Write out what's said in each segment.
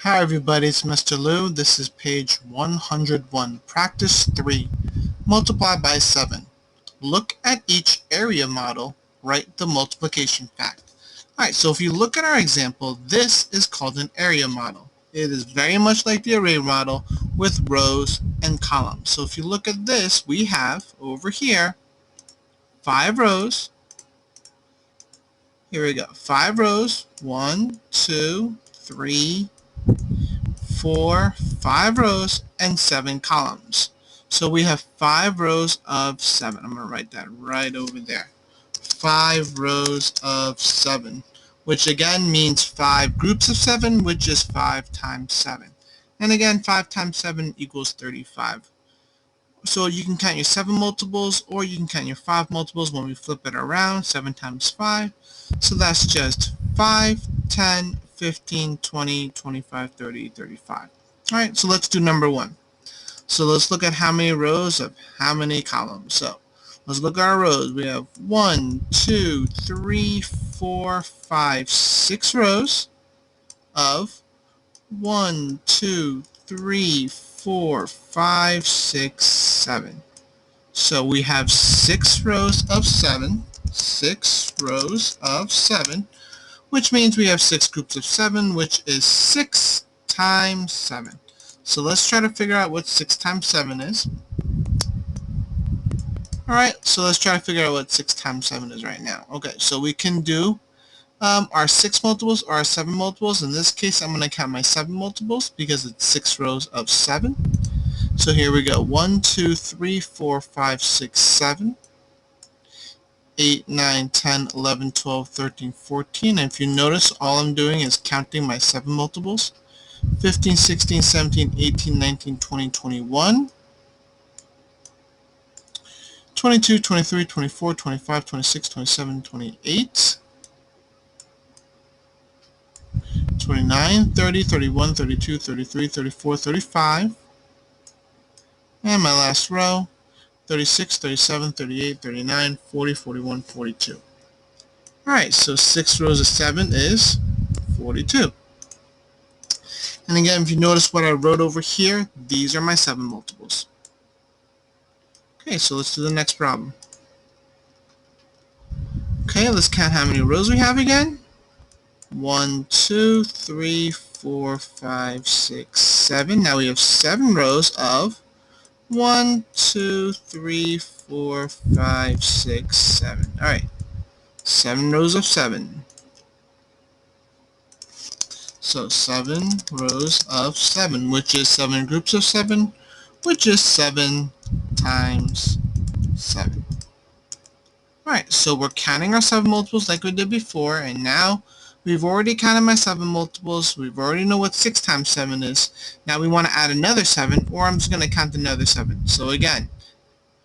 Hi everybody, it's Mr. Liu. This is page 101, practice 3, multiply by 7. Look at each area model, write the multiplication fact. Alright, so if you look at our example, this is called an area model. It is very much like the array model with rows and columns. So if you look at this, we have over here 5 rows. Here we go, 5 rows, 1, 2, 3, 4, 5 rows, and 7 columns. So we have 5 rows of 7. I'm going to write that right over there. 5 rows of 7, which again means 5 groups of 7, which is 5 times 7. And again, 5 times 7 equals 35. So you can count your 7 multiples, or you can count your 5 multiples when we flip it around. 7 times 5. So that's just 5, 10, 15, 20, 25, 30, 35. Alright, so let's do number 1. So let's look at how many rows of how many columns. So let's look at our rows. We have 1, 2, 3, 4, 5, 6 rows of 1, 2, 3, 4, 5, 6, 7. So we have 6 rows of 7, 6 rows of 7, which means we have 6 groups of 7, which is 6 times 7. So let's try to figure out what 6 times 7 is. Alright, so let's try to figure out what 6 times 7 is right now. Okay, so we can do our 6 multiples or our 7 multiples. In this case, I'm going to count my 7 multiples because it's 6 rows of 7. So here we go. 1, 2, 3, 4, 5, 6, 7. 8, 9, 10, 11, 12, 13, 14. And if you notice, all I'm doing is counting my 7 multiples. 15, 16, 17, 18, 19, 20, 21. 22, 23, 24, 25, 26, 27, 28. 29, 30, 31, 32, 33, 34, 35. And my last row, 36, 37, 38, 39, 40, 41, 42. Alright, so 6 rows of 7 is 42. And again, if you notice what I wrote over here, these are my 7 multiples. Okay, so let's do the next problem. Okay, let's count how many rows we have again. 1, 2, 3, 4, 5, 6, 7. Now we have 7 rows of 1, 2, 3, 4, 5, 6, 7. Alright, 7 rows of 7. So 7 rows of 7, which is 7 groups of 7, which is 7 times 7. Alright, so we're counting our 7 multiples like we did before, and now we've already counted my 7 multiples. We already know what 6 times 7 is. Now we want to add another 7, or I'm just going to count another 7. So again,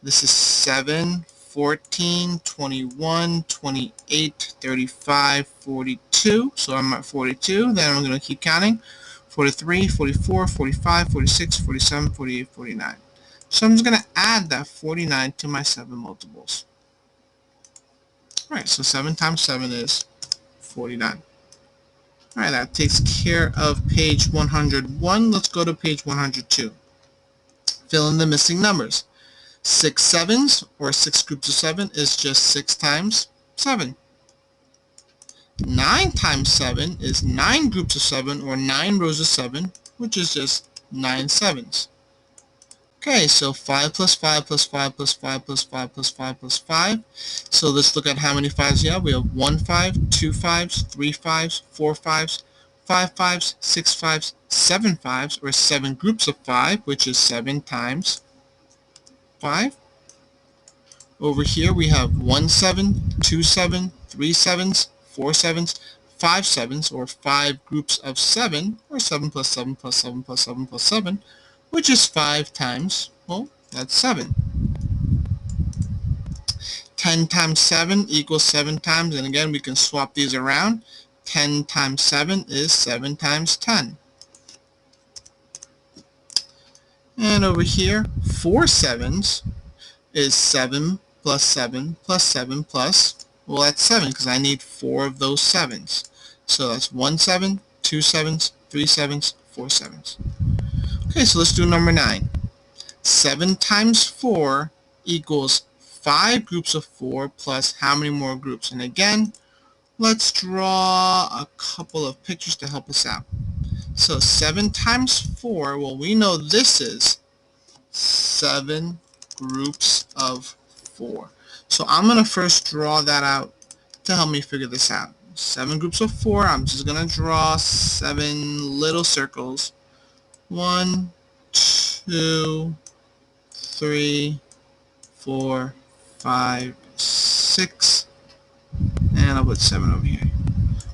this is 7, 14, 21, 28, 35, 42. So I'm at 42. Then I'm going to keep counting. 43, 44, 45, 46, 47, 48, 49. So I'm just going to add that 49 to my 7 multiples. Alright, so 7 times 7 is 49. Alright, that takes care of page 101. Let's go to page 102. Fill in the missing numbers. 6 sevens, or 6 groups of 7, is just 6 times 7. 9 times 7 is 9 groups of 7, or 9 rows of 7, which is just 9 sevens. Okay, so 5 plus 5 plus 5 plus 5 plus 5 plus 5 plus 5. So let's look at how many 5s we have. We have 1 5, 2 5s, 3 5s, 4 5s, 5 5s, 6 5s, 7 5s, or 7 groups of 5, which is 7 times 5. Over here we have 1 7, 2 7, 3 7s, 4 7s, 5 7s, or 5 groups of 7, or 7 plus 7 plus 7 plus 7 plus 7, which is 5 times, well, that's 7. 10 times 7 equals 7 times, and again we can swap these around. 10 times 7 is 7 times 10. And over here, 4 sevens is 7 plus 7 plus 7 plus, well, that's 7 because I need 4 of those 7s. So that's 1 7, 2 7s, 3 7s, 4 sevens. Okay, so let's do number 9. 7 times 4 equals 5 groups of 4 plus how many more groups? And again, let's draw a couple of pictures to help us out. So 7 times 4, well, we know this is 7 groups of 4. So I'm going to first draw that out to help me figure this out. 7 groups of 4, I'm just going to draw 7 little circles. 1, 2, 3, 4, 5, 6, and I'll put 7 over here.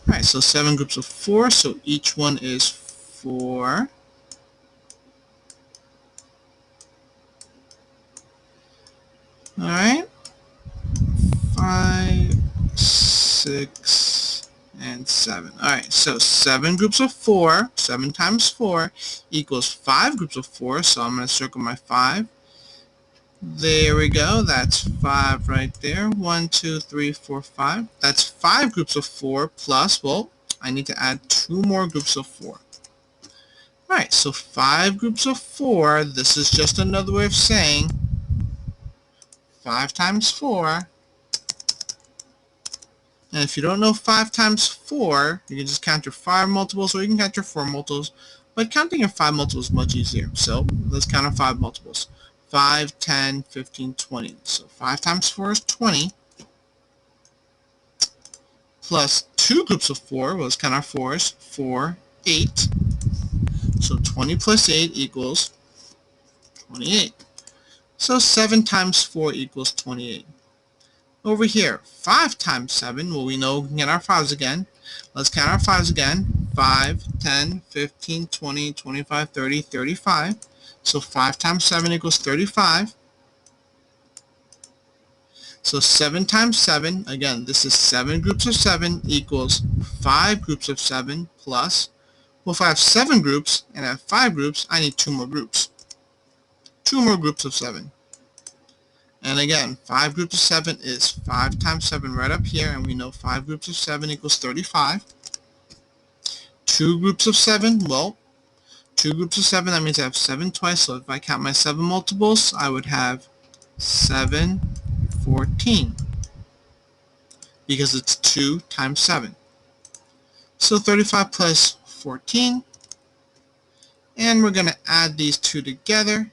Alright, so 7 groups of 4, so each one is 4. Alright, 5, 6, and 7. Alright, so 7 groups of 4, 7 times 4 equals 5 groups of 4, so I'm going to circle my 5. There we go, that's 5 right there. 1, 2, 3, 4, 5. That's 5 groups of 4 plus, well, I need to add 2 more groups of 4. Alright, so 5 groups of 4, this is just another way of saying 5 times 4. And if you don't know 5 times 4, you can just count your 5 multiples or you can count your 4 multiples. But counting your 5 multiples is much easier. So let's count our 5 multiples. 5, 10, 15, 20. So 5 times 4 is 20. Plus 2 groups of 4, well, let's count our 4s. 4, 8. So 20 plus 8 equals 28. So 7 times 4 equals 28. Over here, 5 times 7, well, we know we can get our 5s again. Let's count our 5s again. 5, 10, 15, 20, 25, 30, 35. So 5 times 7 equals 35. So 7 times 7, again, this is 7 groups of 7 equals 5 groups of 7 plus, well, if I have 7 groups and I have 5 groups, I need 2 more groups. 2 more groups of 7. And again, 5 groups of 7 is 5 times 7 right up here, and we know 5 groups of 7 equals 35. 2 groups of 7, well, 2 groups of 7, that means I have 7 twice, so if I count my 7 multiples, I would have 7, 14, because it's 2 times 7. So 35 plus 14, and we're going to add these two together.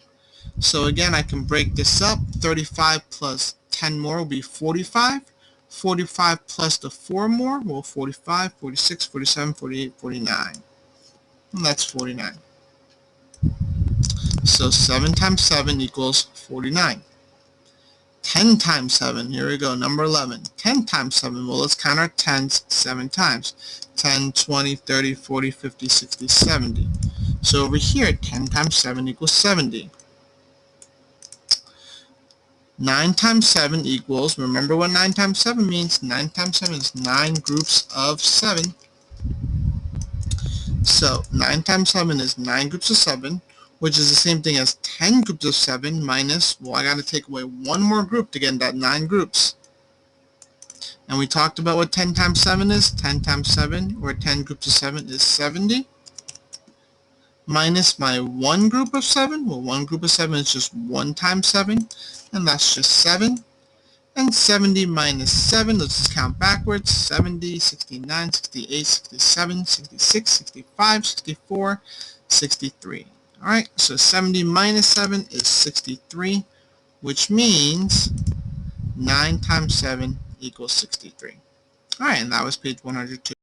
So again, I can break this up. 35 plus 10 more will be 45. 45 plus the 4 more, well, 45, 46, 47, 48, 49. And that's 49. So 7 times 7 equals 49. 10 times 7, here we go, number 11. 10 times 7, well, let's count our 10s 7 times. 10, 20, 30, 40, 50, 60, 70. So over here, 10 times 7 equals 70. 9 times 7 equals, remember what 9 times 7 means? 9 times 7 is 9 groups of 7. So 9 times 7 is 9 groups of 7, which is the same thing as 10 groups of 7 minus, well, I got to take away 1 more group to get that 9 groups. And we talked about what 10 times 7 is. 10 times 7, or 10 groups of 7, is 70. Minus my 1 group of 7. Well, 1 group of 7 is just 1 times 7, and that's just 7. And 70 minus 7, let's just count backwards. 70, 69, 68, 67, 66, 65, 64, 63. Alright, so 70 minus 7 is 63, which means 9 times 7 equals 63. Alright, and that was page 102.